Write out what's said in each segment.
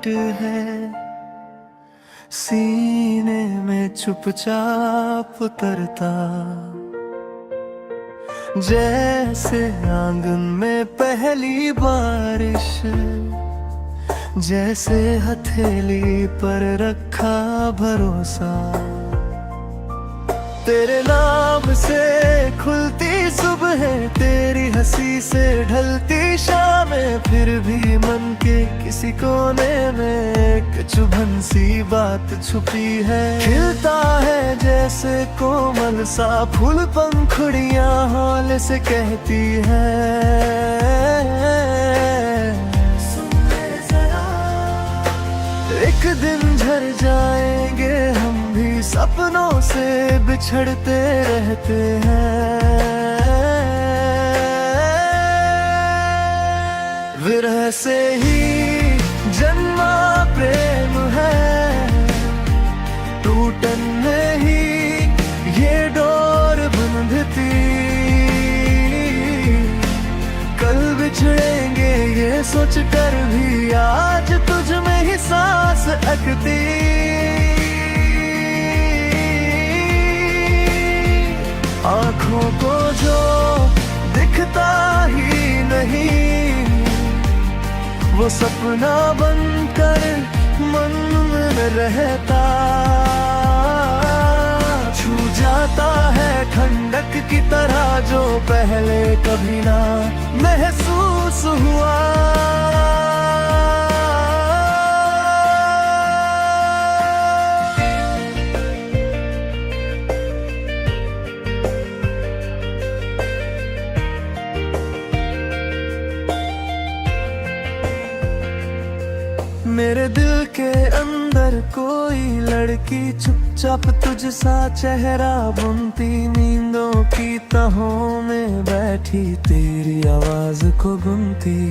आहट है, सीने में चुपचाप उतरता, जैसे आंगन में पहली बारिश, जैसे हथेली पर रखा भरोसा। तेरे नाम से खुलती सुबह, तेरी हंसी से ढलती शामें, फिर भी मन के किसी कोने में एक चुभन सी बात छुपी है। खिलता है जैसे कोमल सा फूल, पंखुड़ियां हौले से कहती है, एक दिन झड़ जाएंगे हम भी, सपनों से बिछड़ते रहते हैं। विरह से ही जन्मा प्रेम है, टूटन नहीं ये डोर बंधती, कल बिछड़ेंगे ये सोच कर भी आज तुझ में ही सांस अटकती। आँखों को जो दिखता ही नहीं, वो सपना बनकर मन में रहता, छू जाता है ठंडक की तरह जो पहले कभी ना महसूस हुआ। मेरे दिल के अंदर कोई लड़की चुपचाप तुझ सा चेहरा बुनती, नींदों की तहों में बैठी तेरी आवाज को गुनती।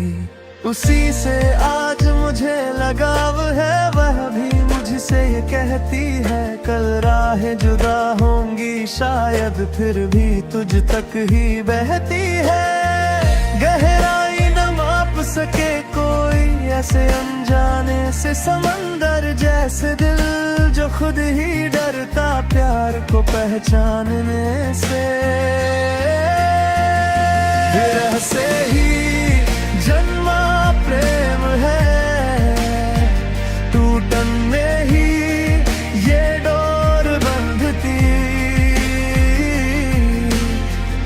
उसी से आज मुझे लगाव है, वह भी मुझसे ये कहती है, कल राहें जुदा होंगी शायद फिर भी तुझ तक ही बहती है। गहराई न माप सके कोई ऐसे अनजाने से समंदर, जैसे दिल जो खुद ही डरता प्यार को पहचानने से। विरह से ही जन्मा प्रेम है, टूटन में ही ये डोर बंधती,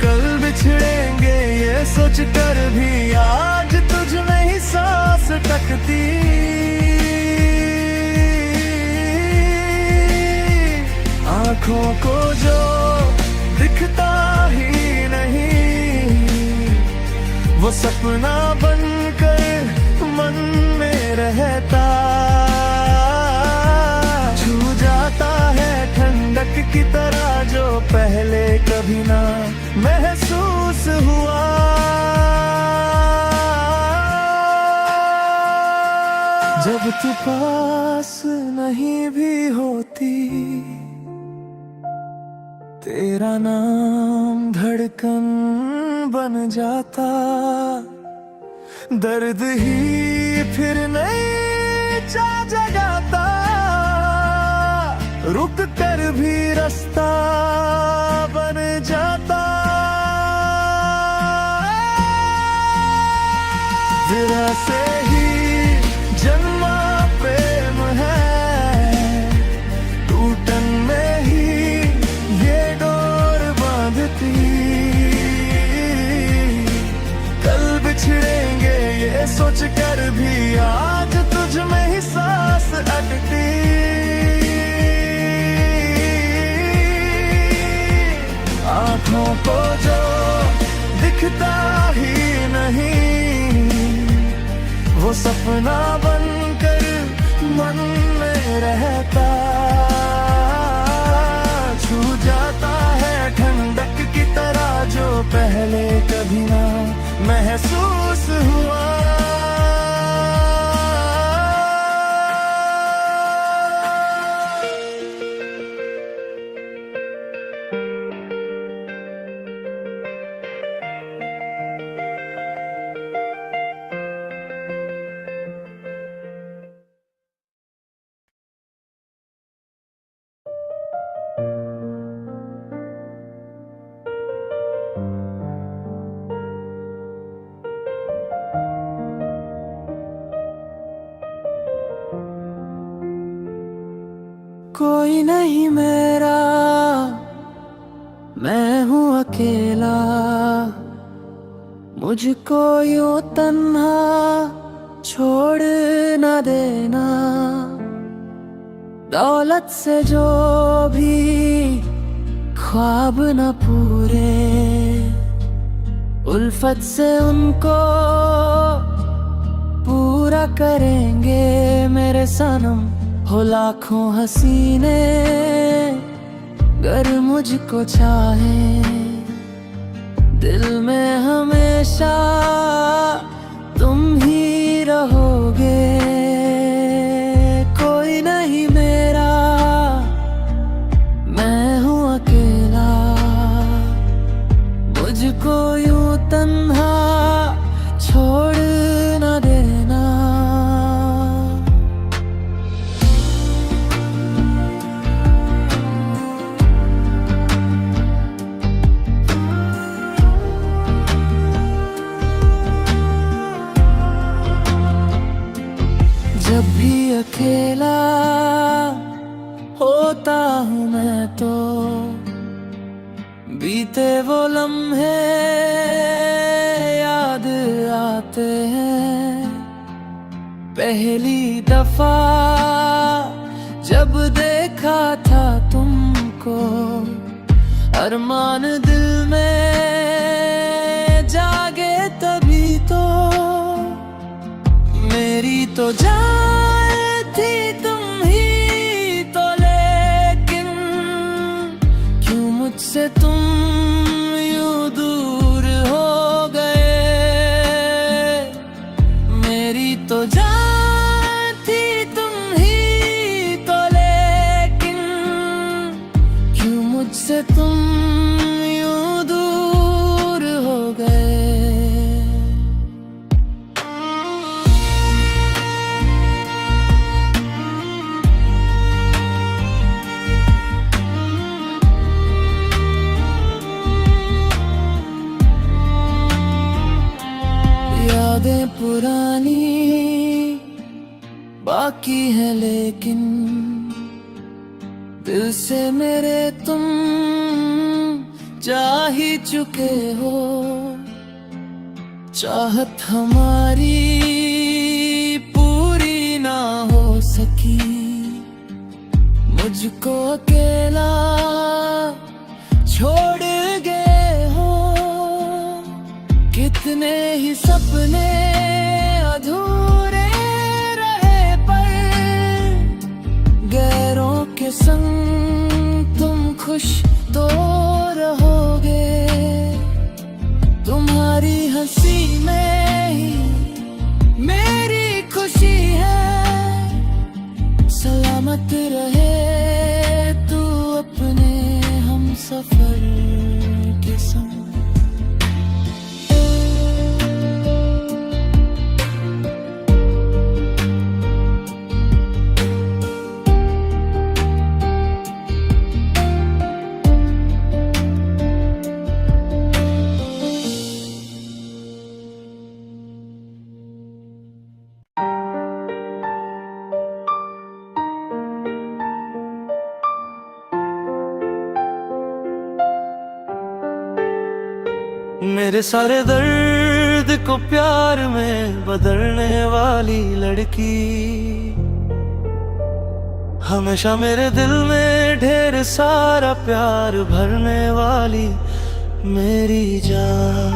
कल बिछड़ेंगे ये सोच कर भी आज तुझ में ही सांस टकती। आँखों को जो दिखता ही नहीं, वो सपना बनकर मन में रहता, छू जाता है ठंडक की तरह जो पहले कभी ना महसूस हुआ। जब तू पास नहीं भी होती, तेरा नाम धड़कन बन जाता, दर्द ही फिर नहीं चा जगाता, रुक कर भी रास्ता बन जाता। विरह से ही जन्मा प्रेम है, टूटन में ही ये डोर बांधती, कल बिछड़ेंगे ये सोच कर भी आज तुझ में ही सांस अटकती। आँखों को जो दिखता ही नहीं, वो सपना बनकर मन में रहता, छू जाता है ठंडक की तरह जो पहले कभी ना महसूस हुआ। कोई नहीं मेरा, मैं हूँ अकेला। मुझको यूं तन्हा छोड़ न देना। दौलत से जो भी ख्वाब न पूरे, उल्फत से उनको पूरा करेंगे मेरे सनम। हो लाखों हसीने गर मुझको चाहे, दिल में हमेशा तुम ही रहोगे। कोई नहीं मेरा, मैं हूँ अकेला। मुझको यूं तन्हा छोड़ न देना। जब भी अकेला होता हूँ मैं तो बीते वो लम्हे याद आते हैं। पहली दफा जब देखा था तुमको, अरमान दिल में जागे तभी तो। मेरी तो जान थी तुम ही तो, लेकिन क्यों मुझसे तुम यूं दूर हो गए। मेरी तो जान थी तुम ही तो, लेकिन क्यों मुझसे तुम यूं दूर हो गए। यादें पुरानी बाकी है, लेकिन दिल से मेरे तुम जा ही चुके हो। चाहत हमारी पूरी ना हो सकी, मुझको अकेला छोड़ गए हो। कितने ही सपने अधूरे रहे, पर गैरों के संग तुम खुश तो रहोगे। तुम्हारी हंसी में ही मेरी खुशी है। सलामत रहे तू अपने हम सफर के संग। मेरे सारे दर्द को प्यार में बदलने वाली लड़की, हमेशा मेरे दिल में ढेर सारा प्यार भरने वाली मेरी जान।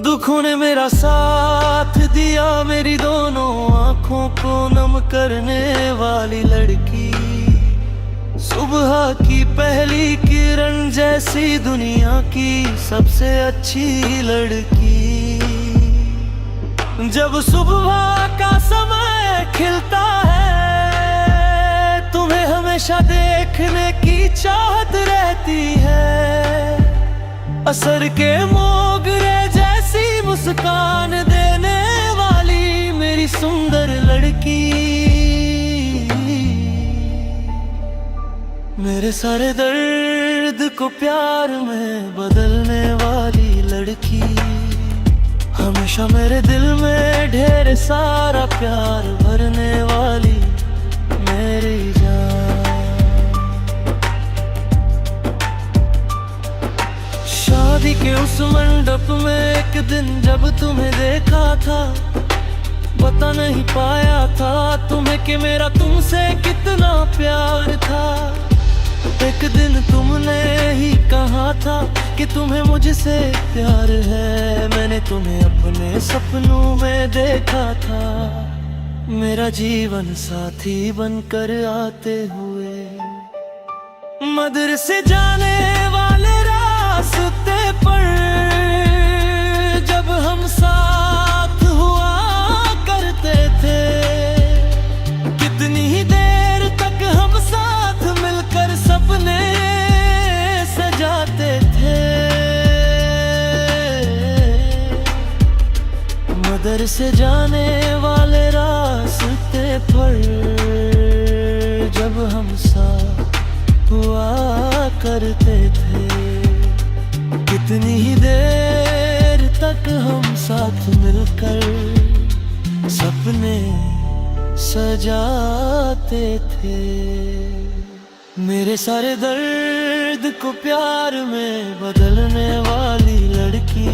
दुखों ने मेरा साथ दिया, मेरी दोनों आंखों को नम करने वाली लड़की। सुबह की पहली किरण जैसी दुनिया की सबसे अच्छी लड़की। जब सुबह का समय खिलता है, तुम्हें हमेशा देखने की चाहत रहती है। असर के मोगरे जैसी मुस्कान देने वाली मेरी सुंदर लड़की। मेरे सारे दर्द को प्यार में बदलने वाली लड़की, हमेशा मेरे दिल में ढेर सारा प्यार भरने वाली मेरी जान। शादी के उस मंडप में एक दिन जब तुम्हें देखा था, बता नहीं पाया था तुम्हें कि मेरा तुमसे कितना प्यार था। एक दिन तुमने ही कहा था कि तुम्हें मुझसे प्यार है। मैंने तुम्हें अपने सपनों में देखा था, मेरा जीवन साथी बनकर आते हुए। मदरसे जाने वाले रास्ते पर जब हम साथ हुआ करते थे, कितनी ही देर तक हम साथ मिलकर सपने सजाते थे। मदरसे जाने वाले रास्ते पर जब हम साथ हुआ करते थे, कितनी ही देर तक हम साथ मिलकर सपने सजाते थे। मेरे सारे दर्द को प्यार में बदलने वाली लड़की,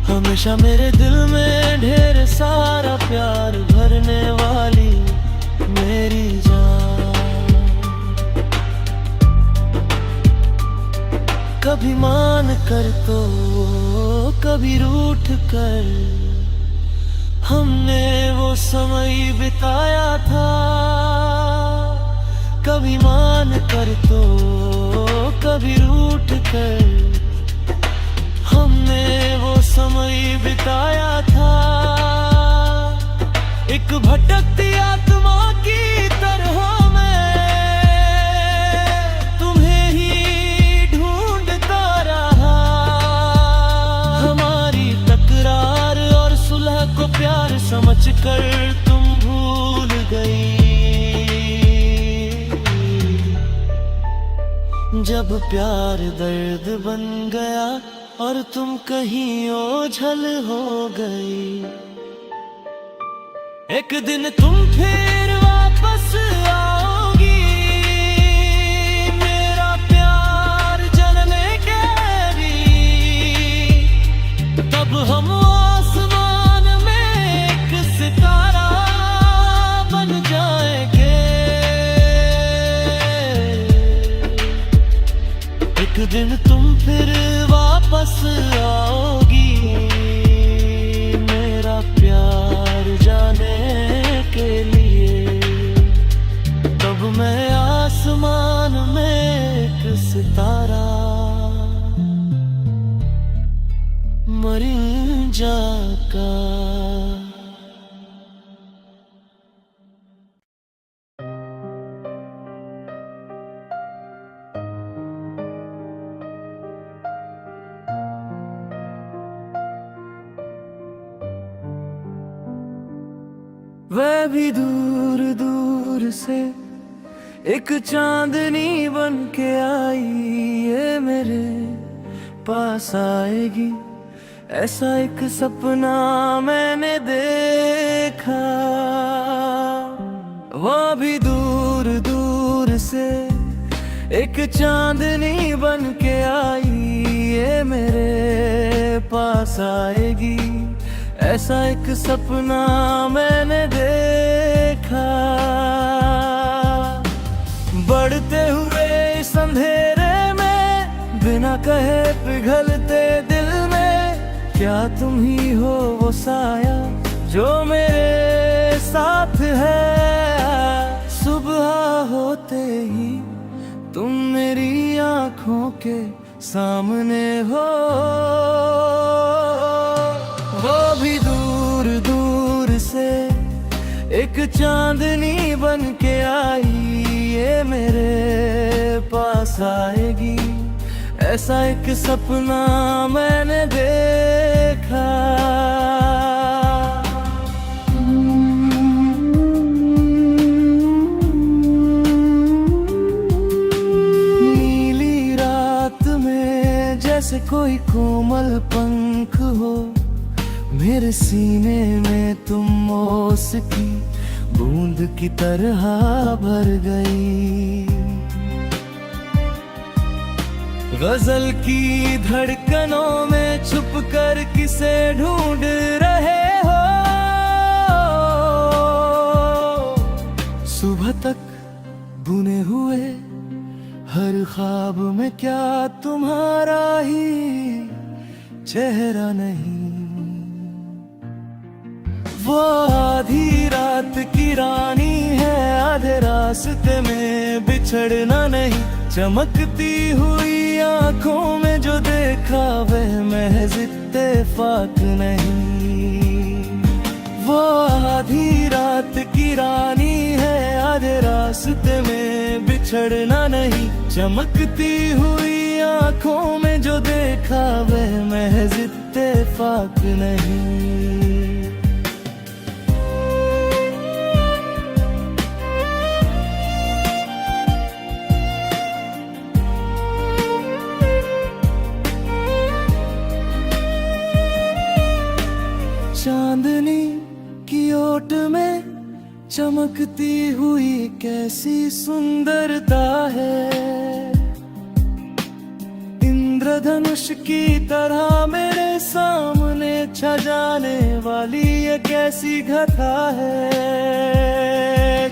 हमेशा मेरे दिल में ढेर सारा प्यार भरने वाली मेरी जान। कभी मान कर तो कभी रूठ कर हमने वो समय बिताया था। कभी मान कर तो कभी रूठ कर हमने वो समय बिताया था। एक भटकती आत्मा की तरह मैं तुम्हें ही ढूंढता रहा। हमारी तकरार और सुलह को प्यार समझकर तुम भूल गई। जब प्यार दर्द बन गया और तुम कहीं ओझल हो गई, एक दिन तुम फिर वापस आओगी मेरा प्यार जानने के लिए। तब हम आसमान में एक सितारा बन जाएंगे। एक दिन तुम फिर वापस आओगी मेरा प्यार जाने के लिए। तब मैं आसमान में एक सितारा मर जाऊंगा। वह भी दूर दूर से एक चांदनी बन के आई, ये मेरे पास आएगी ऐसा एक सपना मैंने देखा। वह भी दूर दूर से एक चांदनी बन के आई, ये मेरे पास आएगी ऐसा एक सपना मैंने देखा। बढ़ते हुए इस अंधेरे में बिना कहे पिघलते दिल में, क्या तुम ही हो वो साया जो मेरे साथ है। सुबह होते ही तुम मेरी आँखों के सामने हो। वो भी दूर दूर से एक चांदनी बन के आई, ये मेरे पास आएगी ऐसा एक सपना मैंने देखा। नीली रात में जैसे कोई कोमल पंख हो, मेरे सीने में तुम ओस की बूंद की तरह भर गई। गजल की धड़कनों में छुप कर किसे ढूंढ रहे हो। सुबह तक बुने हुए हर ख्वाब में क्या तुम्हारा ही चेहरा नहीं। वो आधी रात की रानी है, आधे रास्ते में बिछड़ना नहीं। चमकती हुई आंखों में जो देखा वह महज इत्तेफाक नहीं। वो आधी रात की रानी है, आधे रास्ते में बिछड़ना नहीं। चमकती हुई आंखों में जो देखा वह महज इत्तेफाक नहीं। चांदनी की ओट में चमकती हुई कैसी सुंदरता है। इंद्रधनुष की तरह मेरे सामने छा जाने वाली ये कैसी घटा है।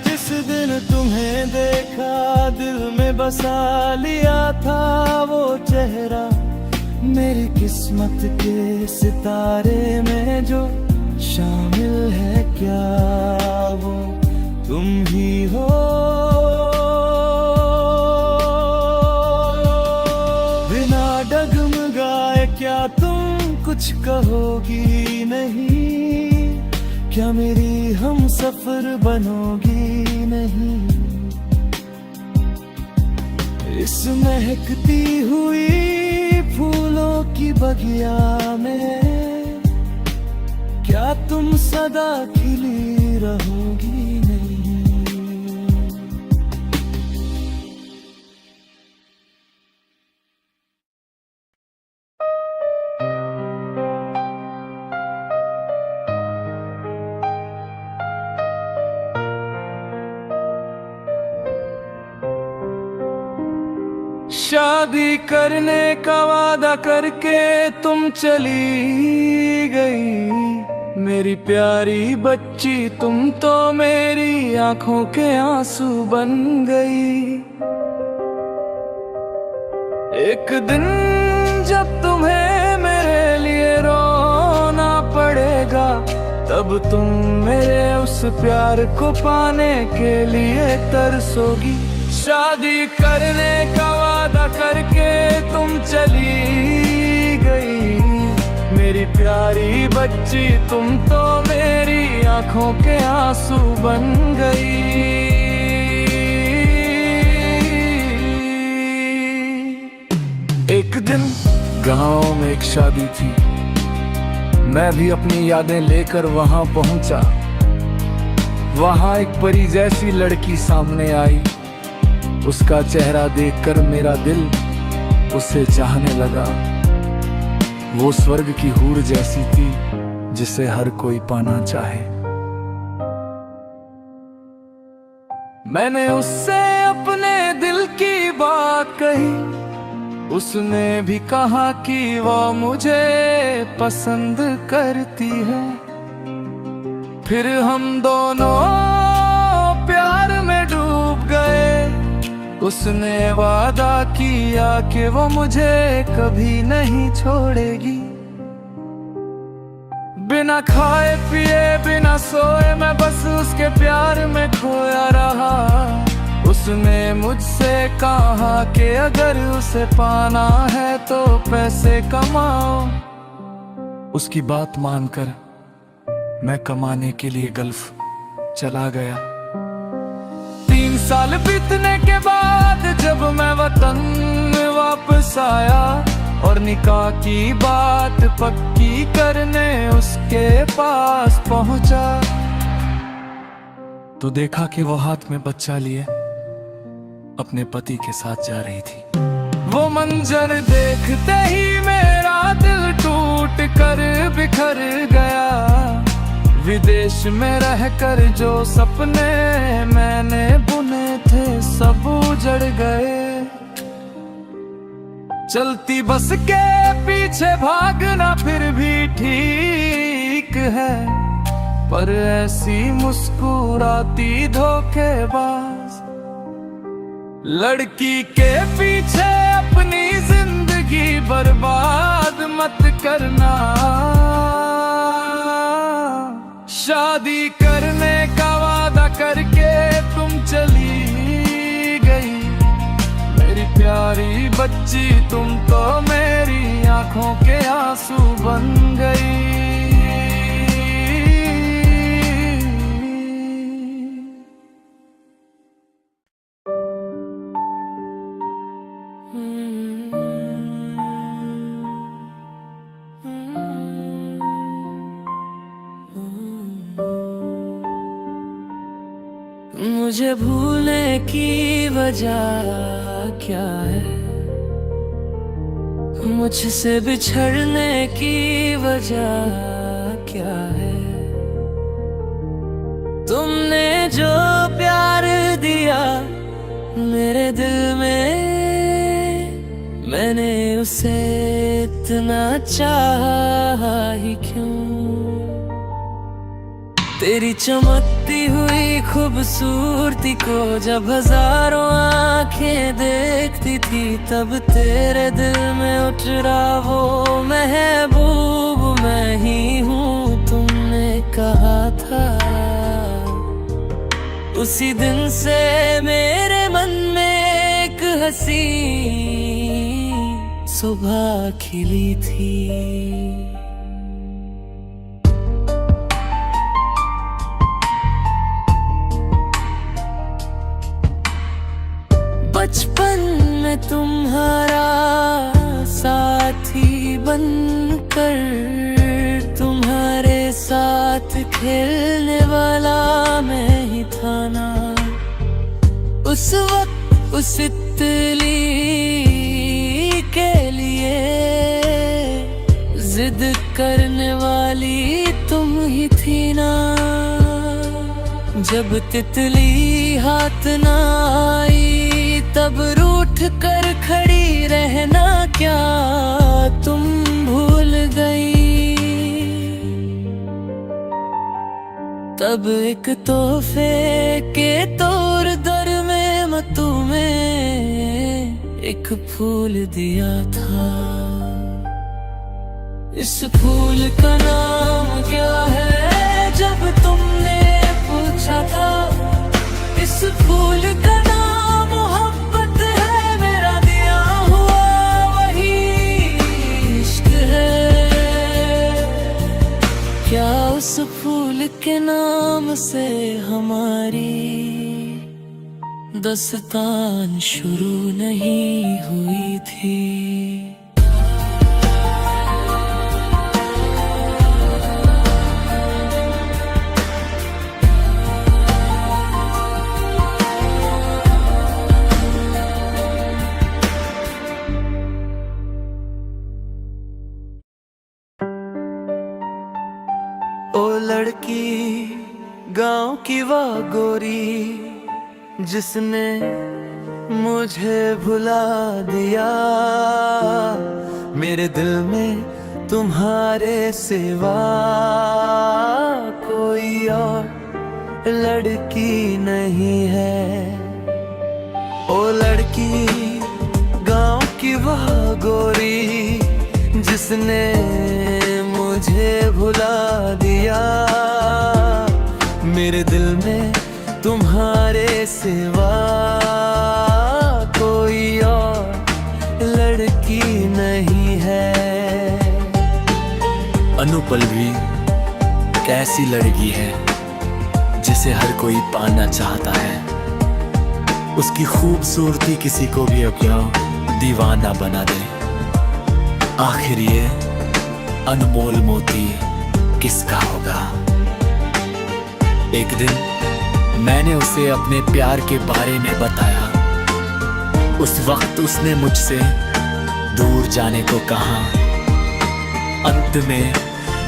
जिस दिन तुम्हें देखा दिल में बसा लिया था वो चेहरा। मेरी किस्मत के सितारे में जो शामिल है क्या वो तुम ही हो। बिना डगमगाए क्या तुम कुछ कहोगी नहीं। क्या मेरी हम सफर बनोगी नहीं। इस महकती हुई फूलों की बगिया में क्या तुम सदा खिली रहोगी नहीं। शादी करने का वादा करके तुम चली गई। मेरी प्यारी बच्ची तुम तो मेरी आंखों के आंसू बन गई। एक दिन जब तुम्हें मेरे लिए रोना पड़ेगा तब तुम मेरे उस प्यार को पाने के लिए तरसोगी। शादी करने का वादा करके तुम चली गई। मेरी प्यारी बच्ची तुम तो मेरी आंखों के आंसू बन गई। एक दिन गांव में एक शादी थी। मैं भी अपनी यादें लेकर वहां पहुंचा। वहां एक परी जैसी लड़की सामने आई। उसका चेहरा देखकर मेरा दिल उसे चाहने लगा। वो स्वर्ग की हूर जैसी थी जिसे हर कोई पाना चाहे। मैंने उससे अपने दिल की बात कही। उसने भी कहा कि वो मुझे पसंद करती है। फिर हम दोनों प्यार में डूब गए। उसने वादा किया कि वो मुझे कभी नहीं छोड़ेगी। बिना खाए पिए बिना सोए मैं बस उसके प्यार में खोया रहा। उसने मुझसे कहा कि अगर उसे पाना है तो पैसे कमाओ। उसकी बात मानकर मैं कमाने के लिए गल्फ चला गया। 3 साल बीतने के बाद जब मैं वतन वापस आया और निकाह की बात पक्की करने उसके पास पहुंचा तो देखा कि वो हाथ में बच्चा लिए अपने पति के साथ जा रही थी। वो मंजर देखते ही मेरा दिल टूट टूट कर बिखर गया। विदेश में रहकर जो सपने मैंने बुने थे सब उजड़ गए। चलती बस के पीछे भागना फिर भी ठीक है, पर ऐसी मुस्कुराती धोखेबाज लड़की के पीछे अपनी जिंदगी बर्बाद मत करना। शादी करने का वादा करके तुम चली गई, मेरी प्यारी बच्ची तुम तो मेरी आंखों के आंसू बन गई। मुझे भूलने की वजह क्या है, मुझसे बिछड़ने की वजह क्या है। तुमने जो प्यार दिया मेरे दिल में, मैंने उसे इतना चाहा ही क्यों। तेरी चमकती हुई खूबसूरती को जब हजारों आंखें देखती थी, तब तेरे दिल में उठ रहा वो महबूब मैं ही हूँ। तुमने कहा था उसी दिन से मेरे मन में एक हंसी सुबह खिली थी। बचपन में तुम्हारा साथी बनकर, तुम्हारे साथ खेलने वाला मैं ही था ना। उस वक्त उस तितली के लिए जिद करने वाली तुम ही थी ना। जब तितली हाथ ना आई तब रूठ कर खड़ी रहना क्या तुम भूल गई। तब एक तोहफे के तौर दर में मैं तुम्हें एक फूल दिया था। इस फूल का नाम क्या है जब तुमने पूछा था। इस फूल का नाम मोहब्बत है, मेरा दिया हुआ वही इश्क है। क्या उस फूल के नाम से हमारी दास्तान शुरू नहीं हुई थी। ओ लड़की गांव की वह गोरी जिसने मुझे भुला दिया। मेरे दिल में तुम्हारे सिवा कोई और लड़की नहीं है। ओ लड़की गांव की वह गोरी जिसने मुझे भुला दिया। मेरे दिल में तुम्हारे सिवा कोई और लड़की नहीं है। अनुपल्लवी कैसी लड़की है जिसे हर कोई पाना चाहता है। उसकी खूबसूरती किसी को भी अपना दीवाना बना दे। आखिर ये अनमोल मोती किसका होगा। एक दिन मैंने उसे अपने प्यार के बारे में बताया। उस वक्त उसने मुझसे दूर जाने को कहा। अंत में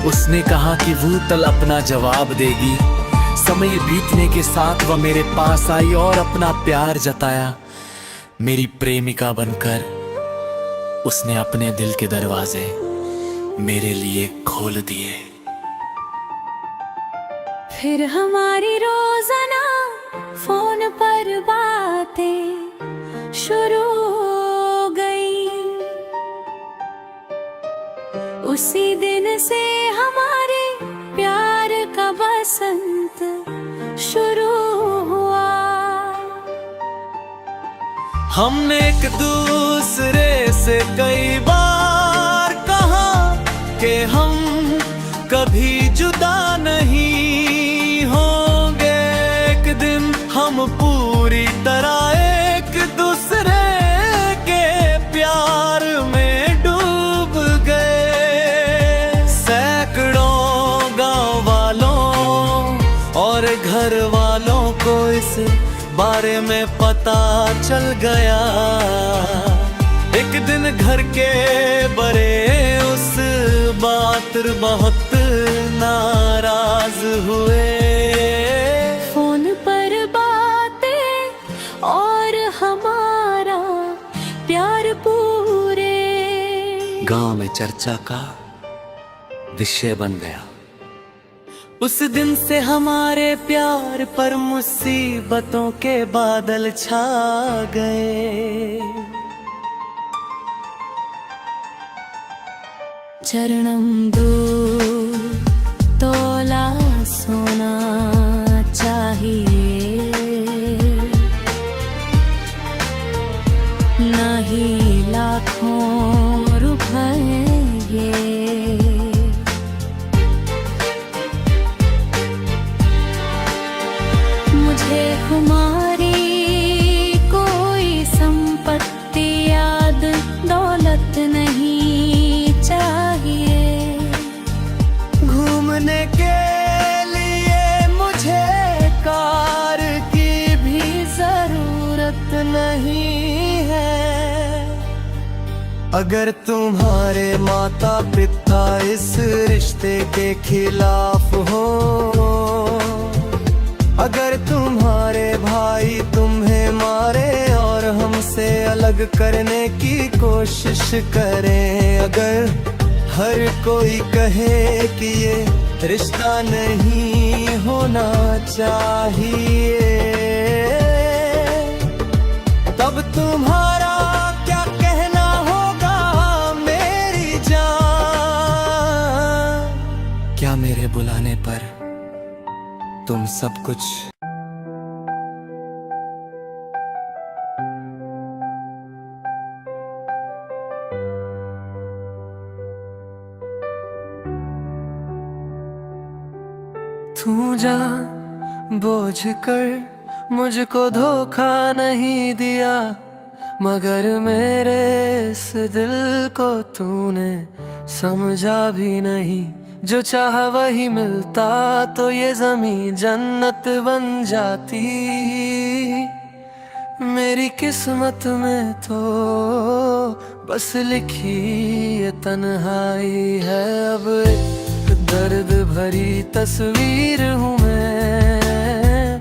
उसने कहा कि वो कल अपना जवाब देगी। समय बीतने के साथ वह मेरे पास आई और अपना प्यार जताया। मेरी प्रेमिका बनकर उसने अपने दिल के दरवाजे मेरे लिए खोल दिए। फिर हमारी रोजाना फोन पर बातें शुरू हो गई। उसी दिन से हमारे प्यार का बसंत शुरू हुआ। हमने एक दूसरे से कई बार कहा कि हम कभी जुदा नहीं होंगे। एक दिन हम पूरी तरह एक दूसरे के प्यार में डूब गए। सैकड़ों गांव वालों और घर वालों को इस बारे में पता चल गया। एक दिन घर के बड़े उस बात पर बहुत नाराज हुए। फोन पर बातें और हमारा प्यार पूरे गांव में चर्चा का विषय बन गया। उस दिन से हमारे प्यार पर मुसीबतों के बादल छा गए। चरणम दो तोला सोना चाहिए, नहीं लाखों रुपए मुझे हमारी कोई संपत्ति याद दौलत नहीं चाहिए। घूमने के लिए मुझे कार की भी जरूरत नहीं है। अगर तुम्हारे माता पिता इस रिश्ते के खिलाफ हो, अगर तुम्हारे भाई तुम्हें मारे और हमसे अलग करने की कोशिश करें, अगर हर कोई कहे कि ये रिश्ता नहीं होना चाहिए, तब तुम्हारा क्या कहना होगा मेरी जान? क्या मेरे बुलाने पर तुम सब कुछ तू जान बोझ कर मुझको धोखा नहीं दिया, मगर मेरे इस दिल को तूने समझा भी नहीं। जो चाह वही मिलता तो ये ज़मीं जन्नत बन जाती। मेरी किस्मत में तो बस लिखी ये तन्हाई है। अब एक दर्द भरी तस्वीर हूँ मैं,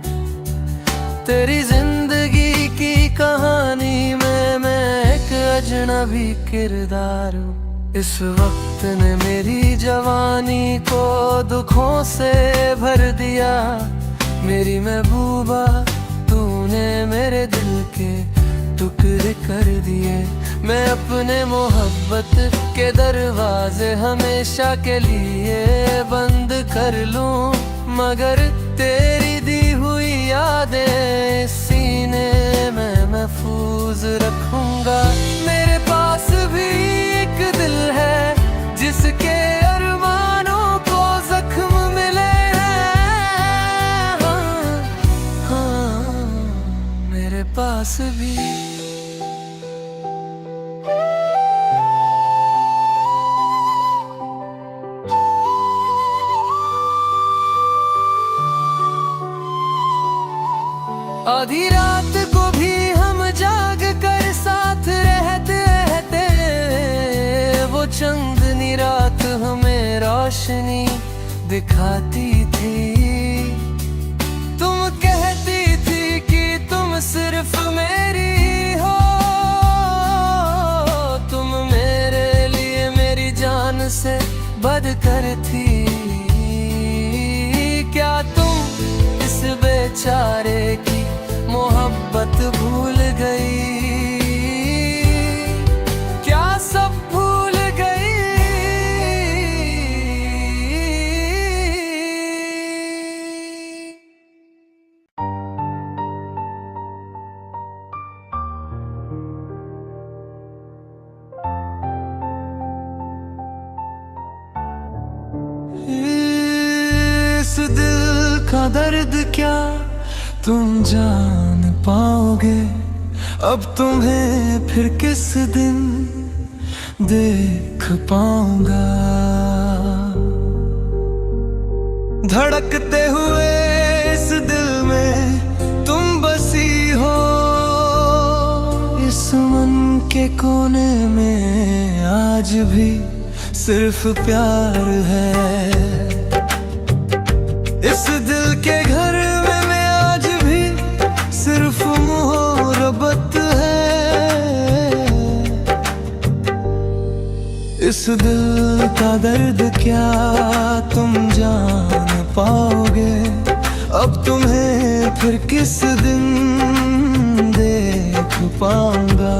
तेरी जिंदगी की कहानी में मैं एक अजनबी किरदार हूँ। इस वक्त ने मेरी जवानी को दुखों से भर दिया। मेरी महबूबा तूने मेरे दिल के टुकड़े कर दिए। मैं अपने मोहब्बत के दरवाजे हमेशा के लिए बंद कर लूं, मगर तेरी दी हुई यादें सीने में महफूज रखूंगा। मेरे पास भी एक दिल है जिसके अरमानों को जख्म मिले हैं। हाँ, मेरे पास भी आधी रात को भी हम जाग कर साथ रहते रहते, वो चंदनी रात हम में रोशनी दिखाती थी। तुम कहती थी कि तुम सिर्फ मेरी हो, तुम मेरे लिए मेरी जान से बढ़कर थी। क्या तुम इस बेचारे की मोहब्बत भूल गई? क्या सब भूल गई? इस दिल का दर्द क्या तुम जान पाओगे? अब तुम्हें फिर किस दिन देख पाऊंगा? धड़कते हुए इस दिल में तुम बसी हो, इस मन के कोने में आज भी सिर्फ प्यार है। इस दिल के घर में मैं आज भी सिर्फ मोहब्बत है। इस दिल का दर्द क्या तुम जान पाओगे? अब तुम्हें फिर किस दिन देख पाऊंगा?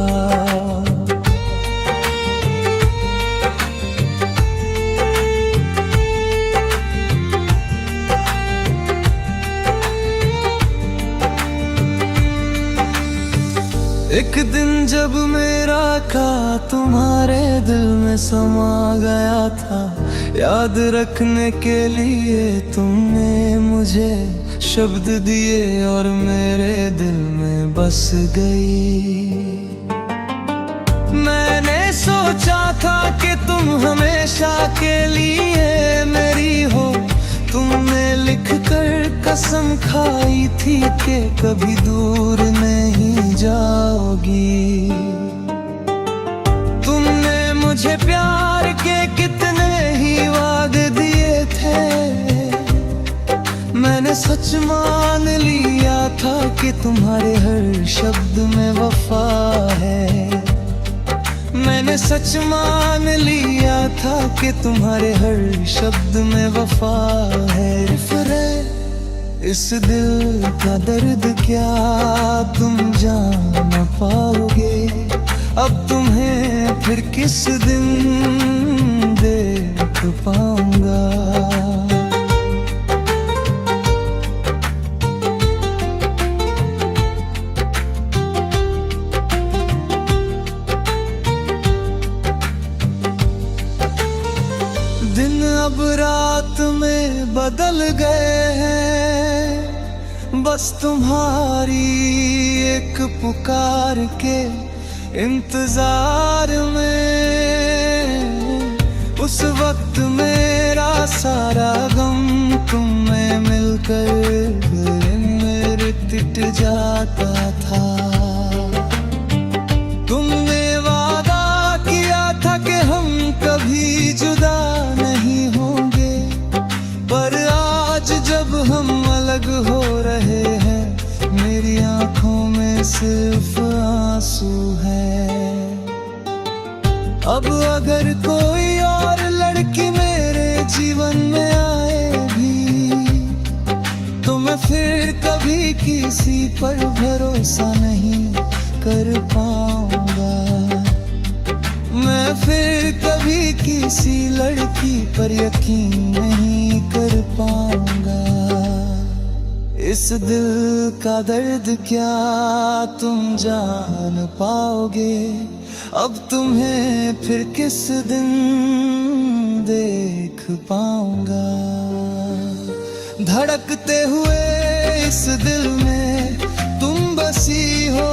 एक दिन जब मेरा का तुम्हारे दिल में समा गया था, याद रखने के लिए तुमने मुझे शब्द दिए और मेरे दिल में बस गई। मैंने सोचा था कि तुम हमेशा के लिए मेरी हो, तुमने लिख कर कसम खाई थी कि कभी दूर नहीं जाओगी। तुमने मुझे प्यार के कितने ही वादे दिए थे, मैंने सच मान लिया था कि तुम्हारे हर शब्द में वफा है। मैंने सच मान लिया था कि तुम्हारे हर शब्द में वफा है। फिर इस दिल का दर्द क्या तुम जान पाओगे? अब तुम्हें फिर किस दिन देख पाऊंगा? दिन अब रात में बदल गए हैं, बस तुम्हारी एक पुकार के इंतजार में। उस वक्त मेरा सारा गम तुम में मिलकर मेरे मिट जाता था। तुमने वादा किया था कि हम कभी जुदा नहीं होंगे, पर आज जब हम अलग हो रहे हैं मेरी आंखों में सिर्फ आंसू है। अब अगर कोई और लड़की मेरे जीवन में आए भी तो मैं फिर कभी किसी पर भरोसा नहीं कर पाऊंगा। मैं फिर कभी किसी लड़की पर यकीन नहीं कर पाऊंगा। इस दिल का दर्द क्या तुम जान पाओगे, अब तुम्हें फिर किस दिन देख पाऊंगा। धड़कते हुए इस दिल में तुम बसी हो,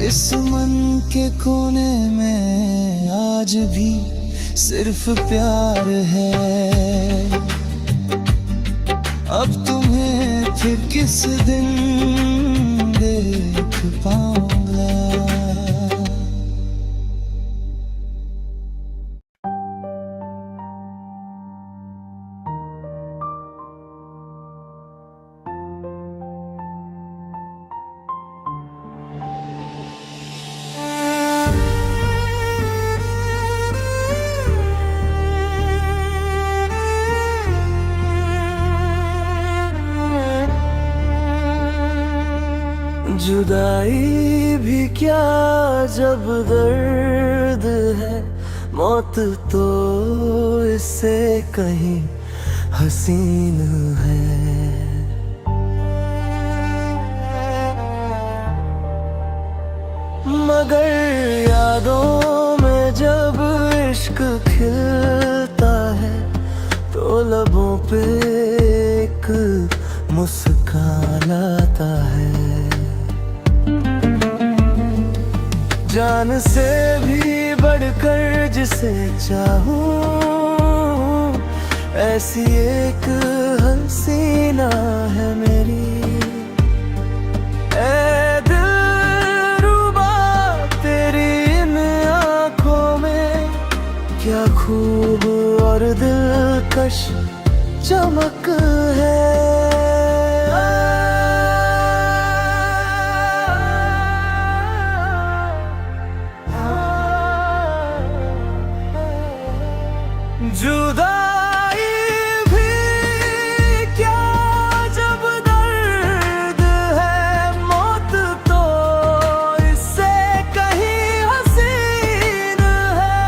इस मन के कोने में आज भी सिर्फ प्यार है। अब तुम्हें फिर किस दिन देख पाऊंगा। जुदाई भी क्या जब दर्द है, मौत तो इससे कहीं हसीन है। मगर यादों में जब इश्क खिलता है तो लबों पे एक मुस्कान आता है। जान से भी बढ़कर जिसे चाहूं, ऐसी एक हसीना है मेरी। ऐ दिलरुबा तेरी इन आँखों में क्या खूब और दिलकश चमक है। जुदाई भी क्या जब दर्द है, मौत तो इससे कहीं हसीन है।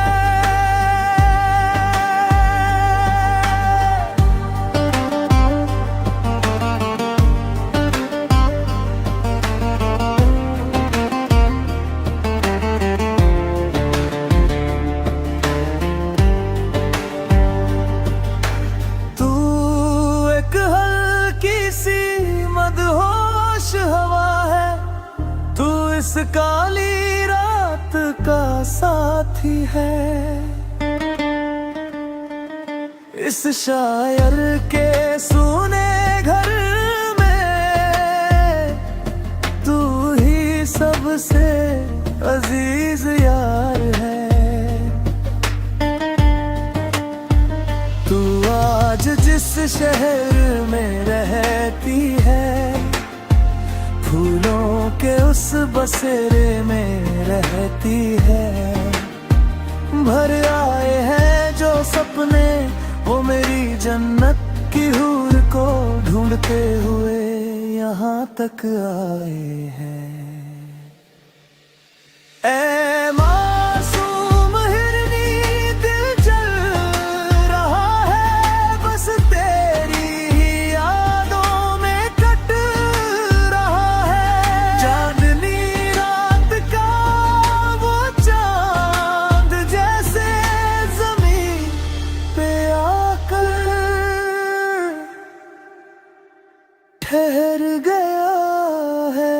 मदहोश हवा है तू, इस काली रात का साथी है। इस शायर के सुने घर में तू ही सबसे अजीज यार है। तू आज जिस शहर में रहती है, फूलों के उस बसेरे में रहती है। भर आए हैं जो सपने वो मेरी जन्नत की हूर को ढूंढते हुए यहाँ तक आए हैं। ऐ मासूम हिरनी दिल चल रहा है, बस तेरी ही यादों में कट रहा है। चांदनी रात का वो चांद जैसे ज़मीन पे आकर ठहर गया है।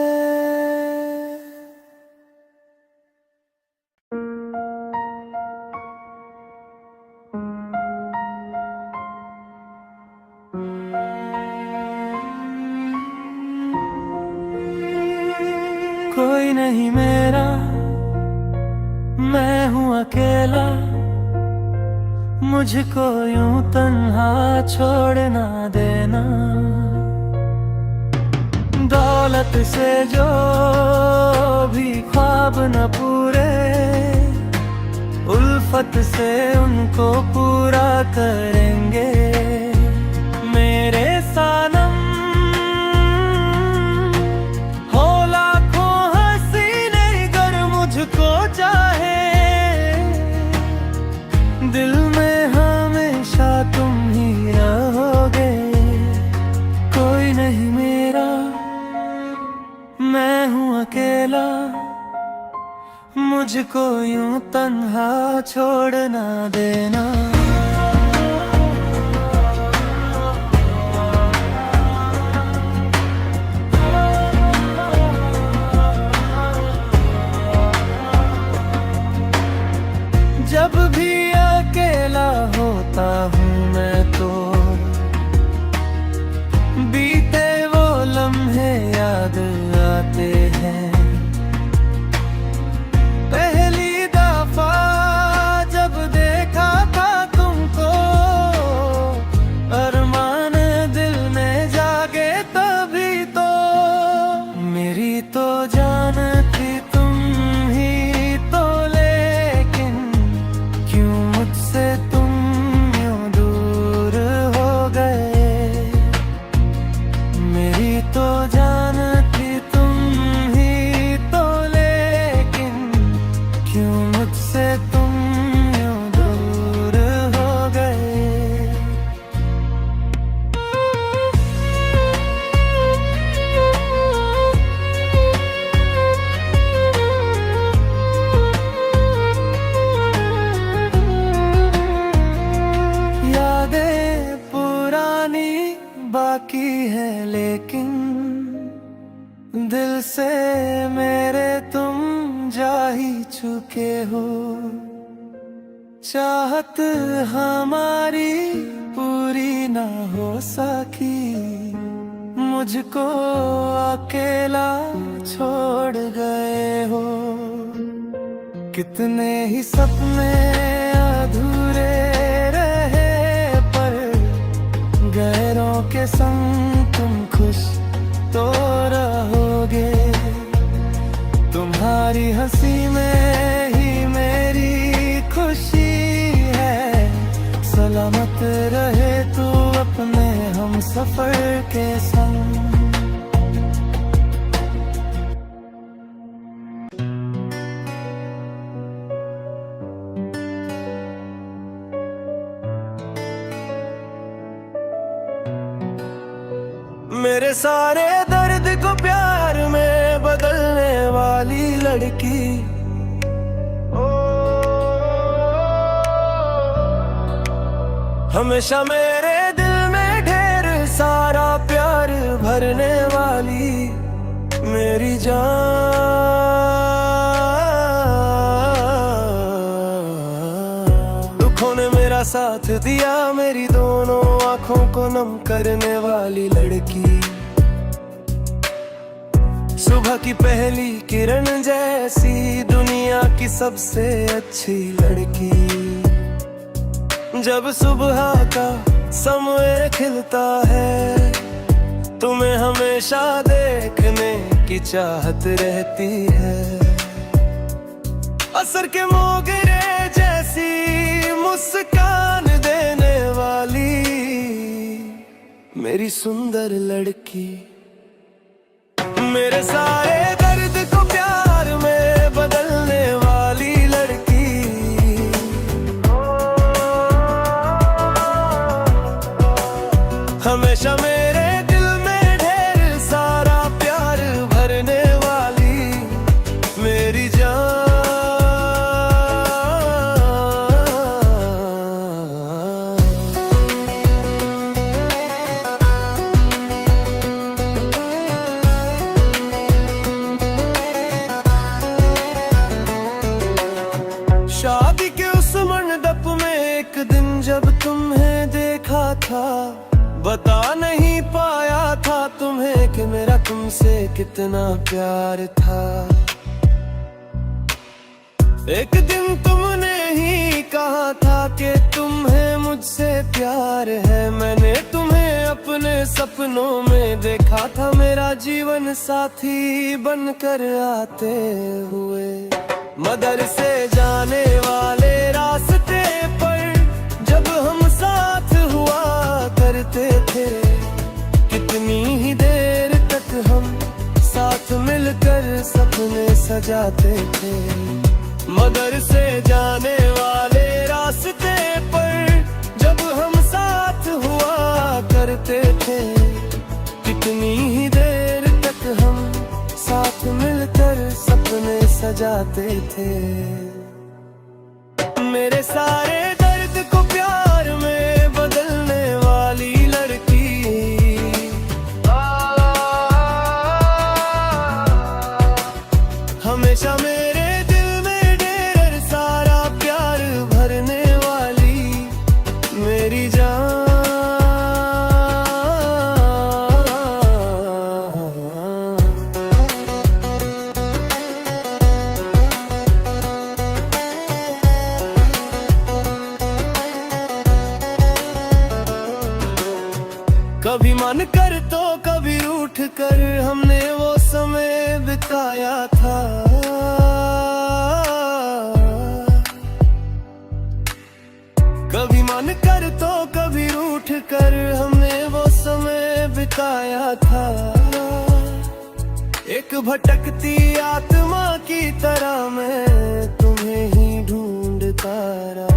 कोई नहीं मेरा, मैं हूँ अकेला, मुझको यूं तन्हा छोड़ ना देना। दौलत से जो भी ख्वाब न पूरे, उल्फत से उनको पूरा करेंगे। मेरे सनम हो लाखों हसीने गर मुझको चाहे, दिल में हमेशा तुम ही रहोगे। कोई नहीं मेरा, मैं हूँ अकेला, मुझको यूं तन्हा छोड़ ना देना। जब भी अकेला होता हूँ मैं तो बीते वो लम्हे याद आते हैं। पहली दफा जब देखा था बाकी है, लेकिन दिल से मेरे तुम जा ही चुके हो। चाहत हमारी पूरी ना हो सकी, मुझको अकेला छोड़ गए हो। कितने ही सपने अधूरे रहे, पर गैरों के संग तुम खुश तो रहोगे। तुम्हारी हंसी में ही मेरी खुशी है। सलामत रहे तू अपने हम सफर के संग। मेरे सारे दर्द को प्यार में बदलने वाली लड़की, हमेशा मेरे दिल में ढेर सारा प्यार भरने वाली मेरी जान। दुखों ने मेरा साथ दिया, मेरी दोनों आंखों को नम करने वाली लड़की। सुबह की पहली किरण जैसी दुनिया की सबसे अच्छी लड़की। जब सुबह का समय खिलता है, तुम्हें हमेशा देखने की चाहत रहती है। असर के मोगरे जैसी मुस्कान देने वाली मेरी सुंदर लड़की। मेरे सारे दर्द को प्यार में बदलने वाली लड़की। हमेशा मेरे दिल में ढेर सारा प्यार भरने वाली मेरी जान। शादी के उस मंडप में एक दिन जब तुम्हें देखा था, बता नहीं पाया था तुम्हें कि मेरा तुमसे कितना प्यार था। एक दिन तुमने ही कहा था कि तुम्हें मुझसे प्यार है। मैंने तुम्हें अपने सपनों में देखा था, मेरा जीवन साथी बनकर आते हुए। मदरसे जाने वाले रास्ते पर जब हम साथ हुआ करते थे, कितनी ही देर तक हम साथ मिलकर सपने सजाते थे। मदरसे जाने वाले रास्ते पर जब हम साथ हुआ करते थे, कितनी ही देर तक हम साथ मिलकर सपने सजाते थे। मेरे सारे दर्द को प्यार में बदलने वाली लड़की। हमेशा मेरे दिल में ढेर सारा प्यार भरने वाली मेरी जान। कभी मन कर तो कभी रूठ कर हमने वो समय बिताया था। कभी मन कर तो कभी रूठ कर हमने वो समय बिताया था। एक भटकती आत्मा की तरह मैं तुम्हें ही ढूंढता रहा।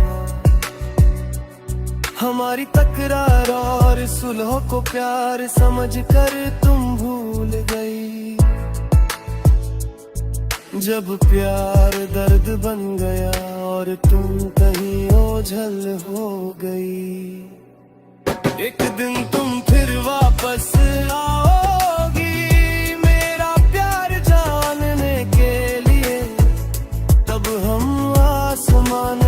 हमारी तकरार और सुलह को प्यार समझकर तुम भूल गई। जब प्यार दर्द बन गया और तुम कहीं ओझल हो गई। एक दिन तुम फिर वापस वापस आओगी मेरा प्यार जानने के लिए, तब हम आसमान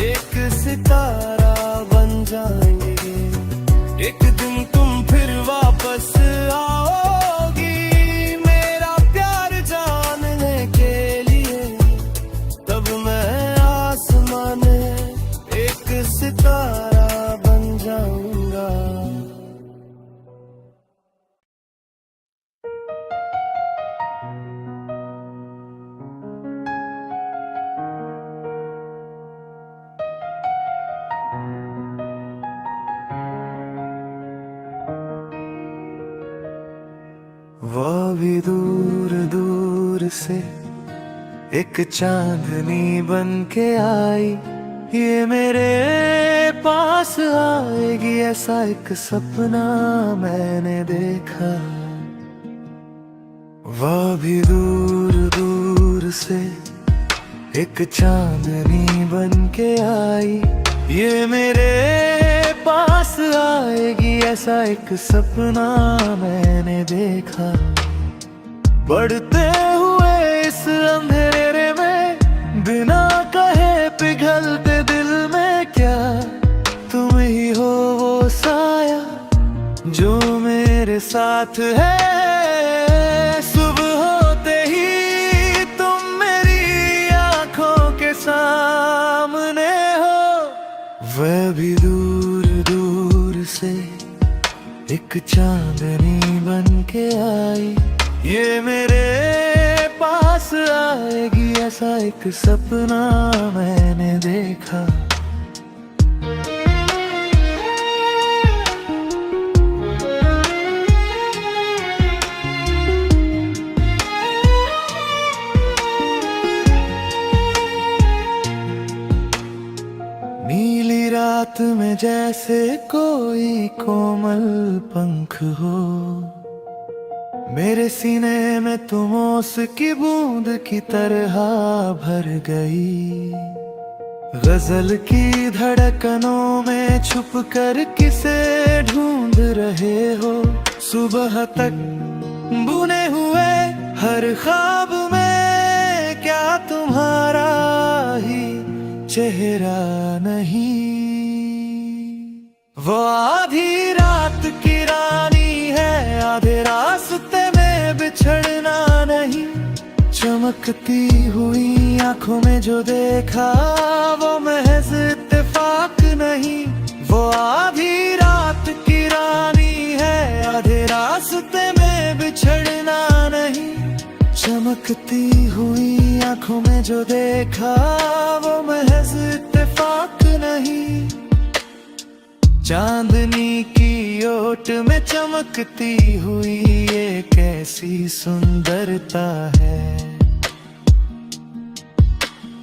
एक सितारा बन जाएंगे। एक दिन तुम फिर वापस आओगी मेरा प्यार जानने के लिए, तब मैं आसमान एक सितारा बन जाऊंगा। वो भी दूर दूर से एक चांदनी बन के आई, ये मेरे पास आएगी ऐसा एक सपना मैंने देखा। वो भी दूर दूर से एक चांदनी बन के आई, ये मेरे पास आएगी ऐसा एक सपना मैंने देखा। बढ़ते हुए इस अंधेरे में बिना कहे पिघलते दिल में, क्या तुम ही हो वो साया जो मेरे साथ है। सुबह होते ही तुम मेरी आंखों के सामने हो। वह भी दूर दूर से एक चांदनी बन के आई, ये मेरे पास आएगी ऐसा एक सपना मैंने देखा। नीली रात में जैसे कोई कोमल पंख हो, मेरे सीने में तुम ओस की बूंद की तरह भर गई। गजल की धड़कनों में छुप कर किसे ढूंढ रहे हो, सुबह तक बुने हुए हर ख्वाब में क्या तुम्हारा ही चेहरा नहीं। वो आधी रात की रानी है, आधे रास्ते में बिछड़ना नहीं। चमकती हुई आंखों में जो देखा वो महज इत्तेफाक नहीं। वो आधी रात की रानी है, आधे रास्ते में बिछड़ना नहीं। चमकती हुई आंखों में जो देखा वो महज इत्तेफाक नहीं। चांदनी की ओट में चमकती हुई ये कैसी सुंदरता है।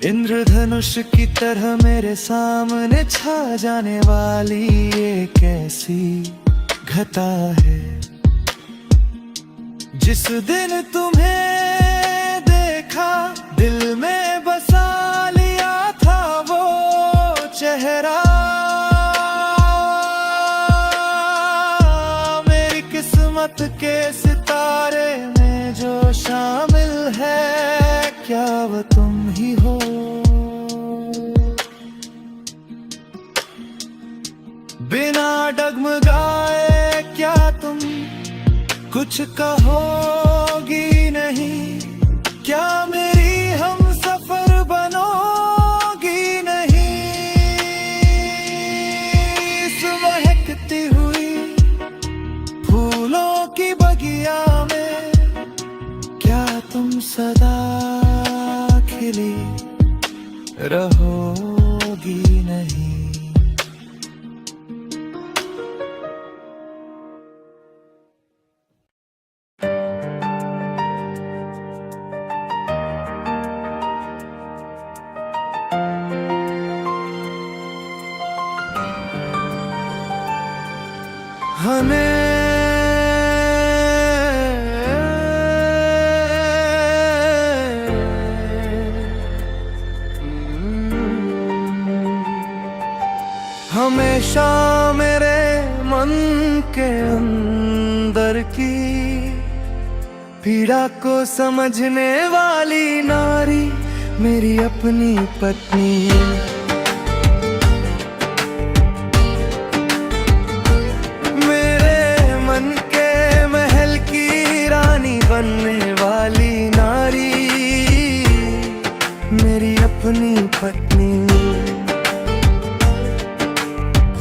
इंद्रधनुष की तरह मेरे सामने छा जाने वाली ये कैसी घटा है। जिस दिन तुम्हें देखा दिल में बसा लिया था वो चेहरा। मेरी किस्मत के सितारे में जो शामिल है, क्या वो तुम ही हो। बिना डगमगाए क्या तुम कुछ कहोगी नहीं, क्या मेरी हम सफर बनोगी नहीं। इस महकती हुई फूलों की बगिया में क्या तुम सदा खिली रहोगी नहीं। हमेशा मेरे मन के अंदर अंदर की पीड़ा को समझने वाली नारी मेरी अपनी पत्नी। मेरे मन के महल की रानी बनने वाली नारी मेरी अपनी पत्नी।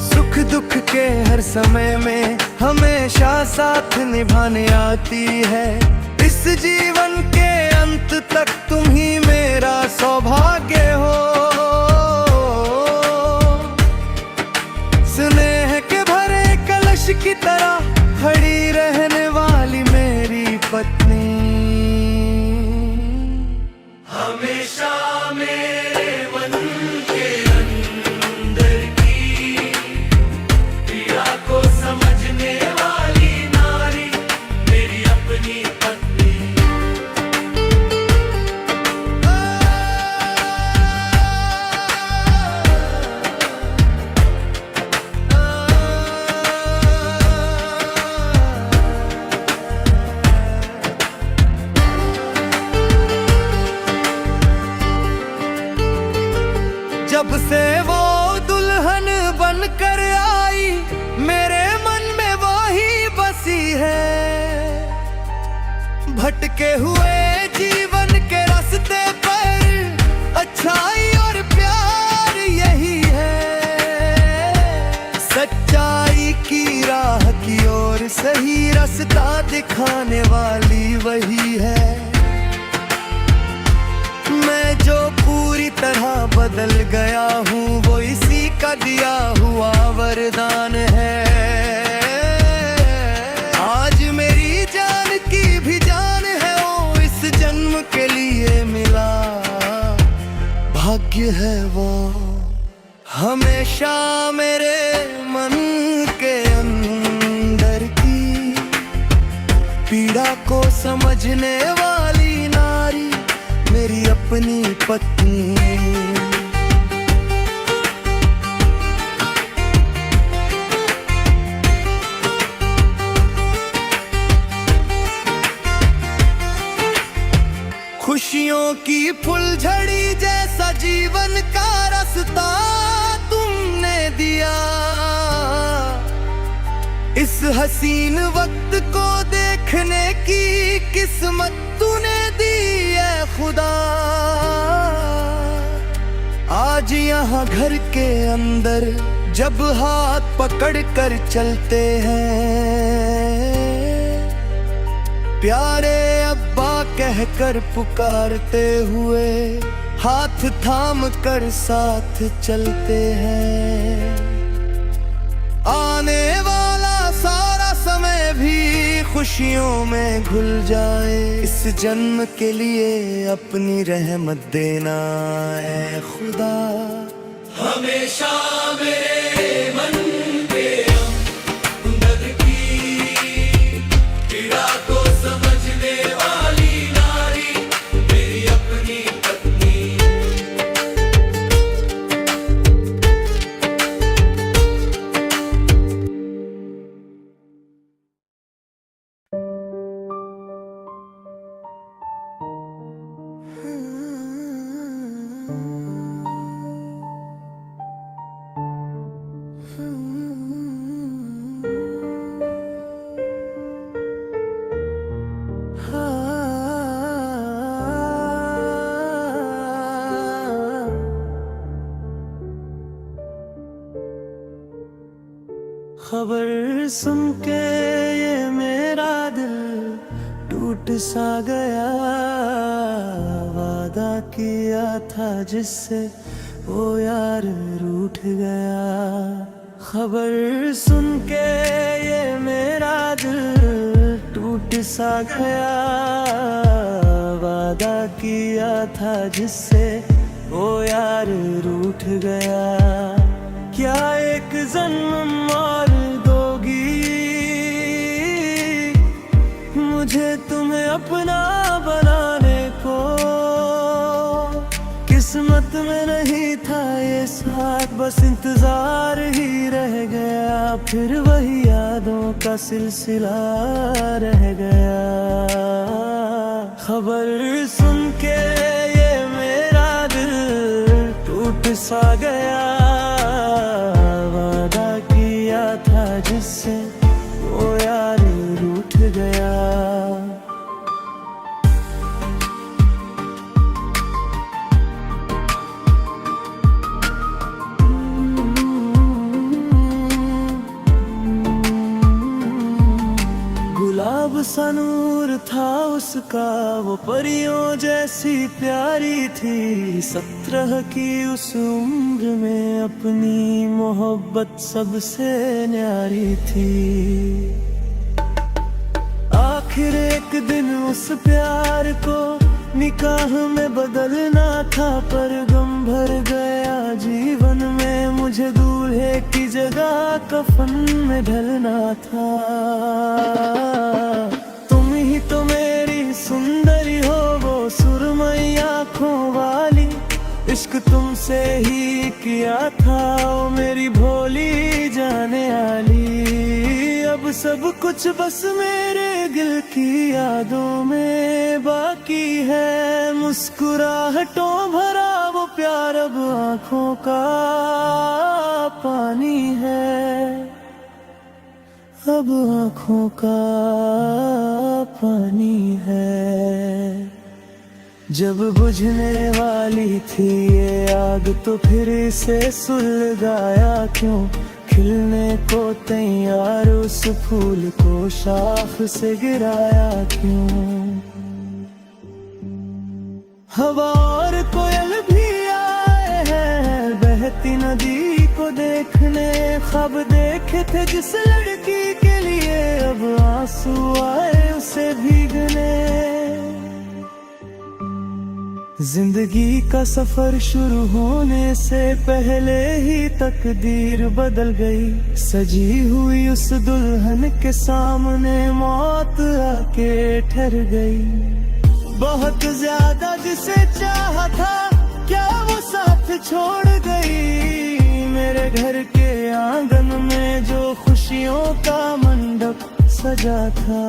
सुख दुख के हर समय में हमेशा साथ निभाने आती है। इस जीवन के अंत तक तुम ही मेरा सौभाग्य हो। स्नेह के भरे कलश की तरह खड़ी रहने वाली मेरी पत्नी। हमेशा मेरे मन के अंदर की पीड़ा को समझने वाली नारी मेरी अपनी पत्नी। जब से वो दुल्हन बनकर आई मेरे मन में वो ही बसी है। भटके हुए जीवन के रास्ते पर अच्छाई और प्यार यही है। सच्चाई की राह की ओर सही रास्ता दिखाने वाली वही है। मैं जो पूरी तरह बदल गया हूँ वो इसी का दिया हुआ वरदान है। आज मेरी जान की भी जान है वो इस जन्म के लिए मिला भाग्य है वो। हमेशा मेरे मन के अंदर की पीड़ा को समझने वाली नारी मेरी अपनी पत्नी। खुशियों की फुलझड़ी जैसा जीवन का रास्ता तुमने दिया। इस हसीन वक्त को देखने की किस्मत तूने दी है खुदा। आज यहाँ घर के अंदर जब हाथ पकड़ कर चलते हैं प्यारे अब्बा कहकर पुकारते हुए हाथ थाम कर साथ चलते हैं। आने वाला सारा समय भी खुशियों में घुल जाए इस जन्म के लिए अपनी रहमत देना है खुदा। हमेशा मेरे मन के अंदर की पीड़ा को समझने वाली नारी मेरी अपनी पत्नी। खबर सुन के ये मेरा दिल टूट सा गया। वादा किया था जिससे वो यार रूठ गया। खबर सुन के ये मेरा दिल टूट सा गया। वादा किया था जिससे वो यार रूठ गया। क्या एक जन्म और दोगी मुझे तुम्हें अपना बनाने को। किस्मत में नहीं था ये साथ बस इंतजार ही रह गया। फिर वही यादों का सिलसिला रह गया। खबर सुन के ये मेरा दिल टूट सा गया। वादा किया था जिससे वो यार रूठ गया। गुलाब सा नूर था उसका, वो परियों जैसी प्यारी थी। 17 की उस उम्र में अपनी मोहब्बत सबसे न्यारी थी। आखिर एक दिन उस प्यार को निकाह में बदलना था, पर गम भर गया जीवन में। मुझे दूल्हे की जगह कफन में ढलना था। तुम ही तो मेरी सुंदरी हो, वो सुरमई आँखों वाली। इश्क तुमसे ही किया था, ओ मेरी भोली जाने वाली। अब सब कुछ बस मेरे दिल की यादों में बाकी है। मुस्कुराहटों भरा वो प्यार अब आँखों का पानी है। अब आँखों का पानी है। जब बुझने वाली थी ये आग तो फिर इसे सुलगाया क्यों। खिलने को तैयार उस फूल को शाख से गिराया क्यों। हवा और कोयल भी आए हैं बहती नदी को देखने। ख्वाब देखे थे जिस लड़की के लिए, अब आंसू आए उसे भीगने। जिंदगी का सफर शुरू होने से पहले ही तकदीर बदल गई। सजी हुई उस दुल्हन के सामने मौत आके ठहर गई। बहुत ज्यादा जिसे चाहा था, क्या वो साथ छोड़ गई। मेरे घर के आंगन में जो खुशियों का मंडप सजा था,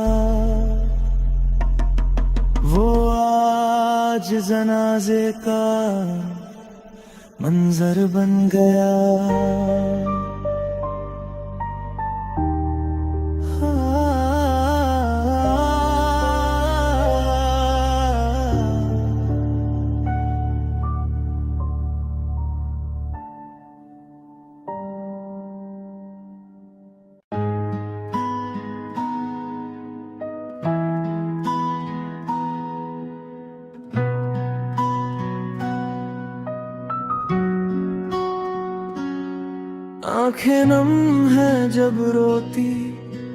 वो आज जनाजे का मंजर बन गया। आंखें नम है जब रोती,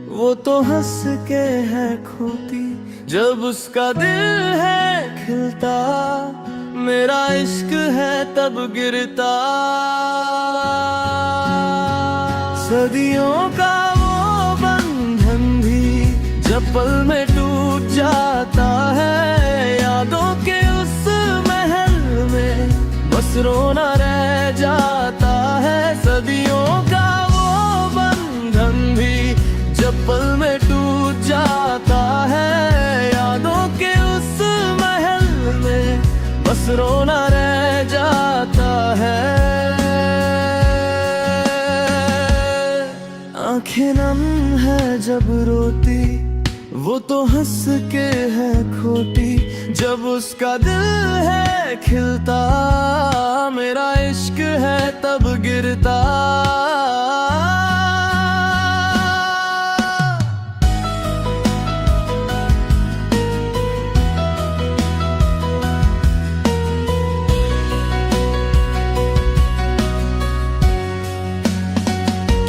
वो तो हंस के है खोती। जब उसका दिल है खिलता, मेरा इश्क है तब गिरता। सदियों का वो बंधन भी जब पल में टूट जाता है। यादों के उस महल में बस रोना रह जाता है। सदियों का वो बंधन भी जब पल में टूट जाता है। यादों के उस महल में बस रोना रह जाता है। आंखें नम है जब रोती, वो तो हंस के है खोटी। जब उसका दिल है खिलता, मेरा इश्क है तब गिरता।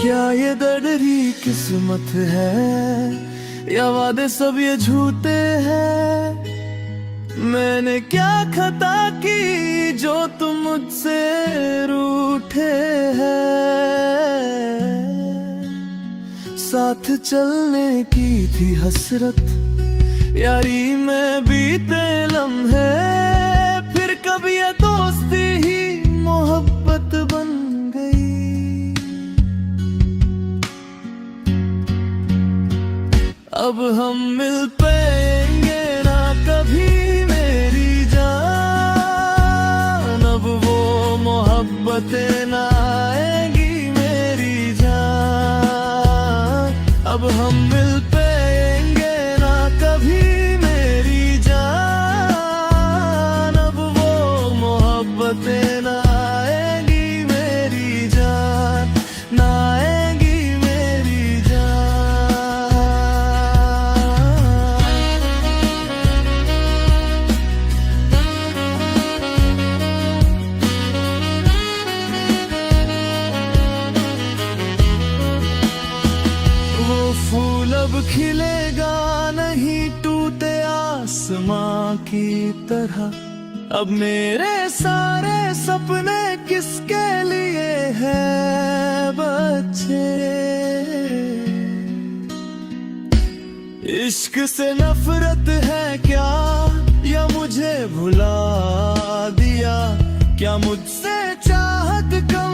क्या ये दर्दरी किस्मत है या वादे सब ये झूठे हैं। मैंने क्या खता की जो तुम मुझसे रूठे हैं। साथ चलने की थी हसरत, यारी में बीते लम्हे। फिर कभी ये दोस्ती ही मोहब्बत बन गई। अब हम मिल पाएंगे ना कभी मेरी जान, अब वो मोहब्बतें ना आएंगी मेरी जान, अब हम मिल पाएंगे ना कभी मेरी जान, अब वो मोहब्बतें ना आएंगी मेरी जान, ना आएंगी मेरी जान। वो फूल अब खिलेगा नहीं टूटे आसमां की तरह, अब मेरे सारे सपने किसके लिए हैं बच्चे। इश्क से नफरत है क्या, या मुझे भुला दिया, क्या मुझसे चाहत कम